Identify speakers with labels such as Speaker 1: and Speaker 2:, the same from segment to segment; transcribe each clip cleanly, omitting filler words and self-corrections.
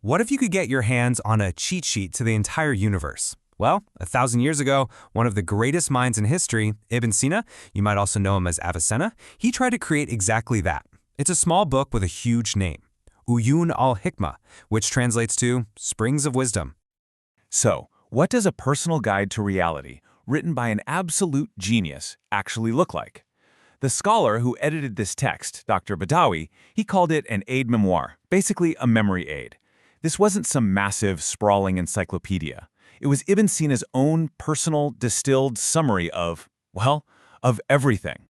Speaker 1: What if you could get your hands on a cheat sheet to the entire universe? Well, 1,000 years ago, one of the greatest minds in history, Ibn Sina, you might also know him as Avicenna, he tried to create exactly that. It's a small book with a huge name, Uyun al-Hikma, which translates to Springs of Wisdom.
Speaker 2: So, what does a personal guide to reality, written by an absolute genius, actually look like? The scholar who edited this text, Dr. Badawi, he called it an aide-mémoire, basically a memory aid. This wasn't some massive, sprawling encyclopedia. It was Ibn Sina's own personal, distilled summary of, well, of everything.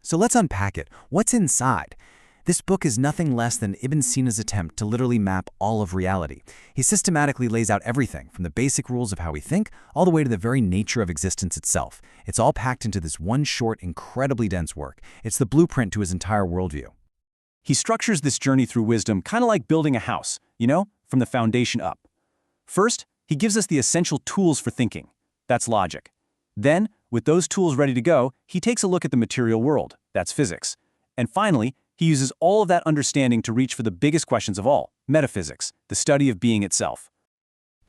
Speaker 3: So let's unpack it. What's inside? This book is nothing less than Ibn Sina's attempt to literally map all of reality. He systematically lays out everything, from the basic rules of how we think, all the way to the very nature of existence itself. It's all packed into this one short, incredibly dense work. It's the blueprint to his entire worldview.
Speaker 4: He structures this journey through wisdom kind of like building a house, from the foundation up. First, he gives us the essential tools for thinking. That's logic. Then, with those tools ready to go, he takes a look at the material world. That's physics. And finally, he uses all of that understanding to reach for the biggest questions of all, metaphysics, the study of being itself.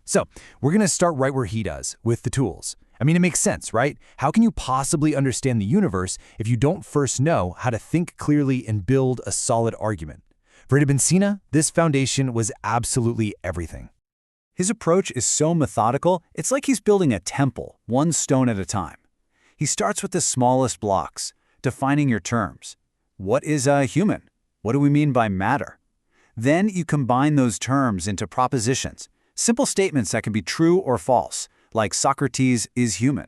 Speaker 3: So, we're going to start right where he does, with the tools. I mean, it makes sense, right? How can you possibly understand the universe if you don't first know how to think clearly and build a solid argument? For Ibn Sina, this foundation was absolutely everything.
Speaker 4: His approach is so methodical, it's like he's building a temple, one stone at a time. He starts with the smallest blocks, defining your terms. What is a human? What do we mean by matter? Then you combine those terms into propositions, simple statements that can be true or false, like Socrates is human.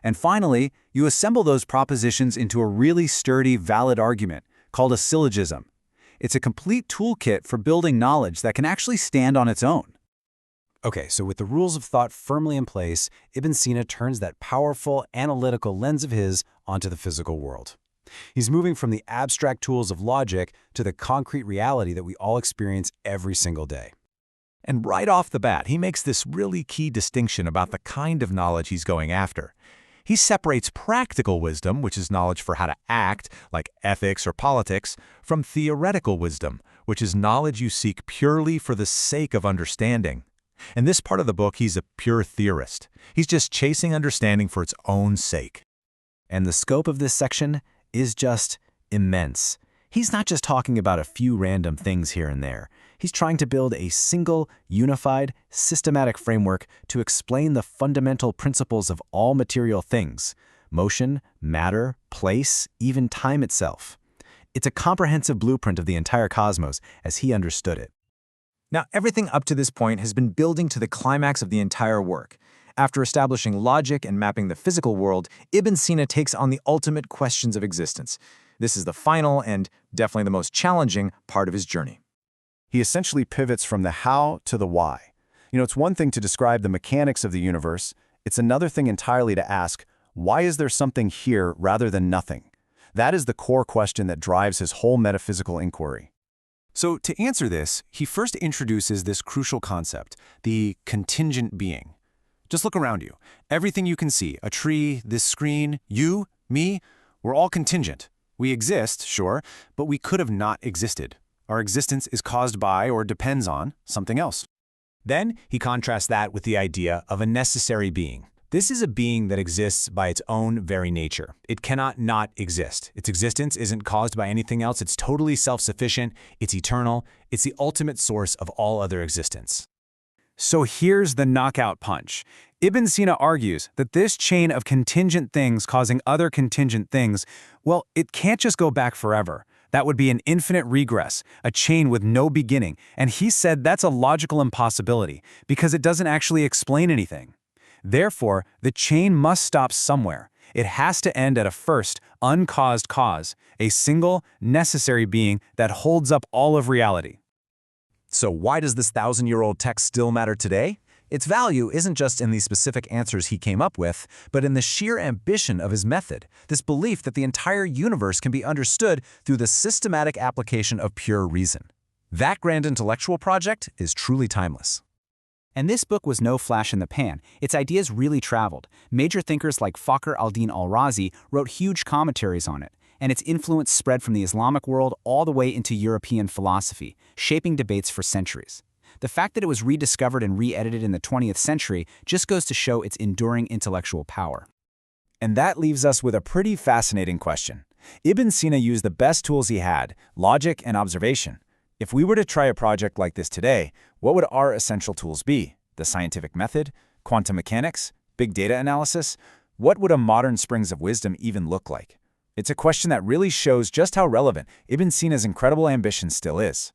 Speaker 4: And finally, you assemble those propositions into a really sturdy, valid argument called a syllogism. It's a complete toolkit for building knowledge that can actually stand on its own.
Speaker 3: Okay, so with the rules of thought firmly in place, Ibn Sina turns that powerful, analytical lens of his onto the physical world. He's moving from the abstract tools of logic to the concrete reality that we all experience every single day.
Speaker 2: And right off the bat, he makes this really key distinction about the kind of knowledge he's going after. He separates practical wisdom, which is knowledge for how to act, like ethics or politics, from theoretical wisdom, which is knowledge you seek purely for the sake of understanding. In this part of the book, he's a pure theorist. He's just chasing understanding for its own sake.
Speaker 3: And the scope of this section is just immense. He's not just talking about a few random things here and there. He's trying to build a single, unified, systematic framework to explain the fundamental principles of all material things: motion, matter, place, even time itself. It's a comprehensive blueprint of the entire cosmos as he understood it.
Speaker 1: Now, everything up to this point has been building to the climax of the entire work. After establishing logic and mapping the physical world, Ibn Sina takes on the ultimate questions of existence. This is the final and definitely the most challenging part of his journey.
Speaker 4: He essentially pivots from the how to the why. It's one thing to describe the mechanics of the universe. It's another thing entirely to ask, why is there something here rather than nothing? That is the core question that drives his whole metaphysical inquiry.
Speaker 3: So to answer this, he first introduces this crucial concept, the contingent being. Just look around you. Everything you can see, a tree, this screen, you, me, we're all contingent. We exist, sure, but we could have not existed. Our existence is caused by or depends on something else. Then he contrasts that with the idea of a necessary being. This is a being that exists by its own very nature. It cannot not exist. Its existence isn't caused by anything else. It's totally self-sufficient. It's eternal. It's the ultimate source of all other existence.
Speaker 4: So here's the knockout punch. Ibn Sina argues that this chain of contingent things causing other contingent things, well, it can't just go back forever. That would be an infinite regress, a chain with no beginning, and he said that's a logical impossibility because it doesn't actually explain anything. Therefore, the chain must stop somewhere. It has to end at a first, uncaused cause, a single, necessary being that holds up all of reality.
Speaker 1: So why does this 1,000-year-old text still matter today? Its value isn't just in the specific answers he came up with, but in the sheer ambition of his method, this belief that the entire universe can be understood through the systematic application of pure reason. That grand intellectual project is truly timeless.
Speaker 5: And this book was no flash in the pan. Its ideas really traveled. Major thinkers like Fakhr al-Razi wrote huge commentaries on it, and its influence spread from the Islamic world all the way into European philosophy, shaping debates for centuries. The fact that it was rediscovered and re-edited in the 20th century just goes to show its enduring intellectual power.
Speaker 2: And that leaves us with a pretty fascinating question. Ibn Sina used the best tools he had, logic and observation. If we were to try a project like this today, what would our essential tools be? The scientific method? Quantum mechanics? Big data analysis? What would a modern Springs of Wisdom even look like? It's a question that really shows just how relevant Ibn Sina's incredible ambition still is.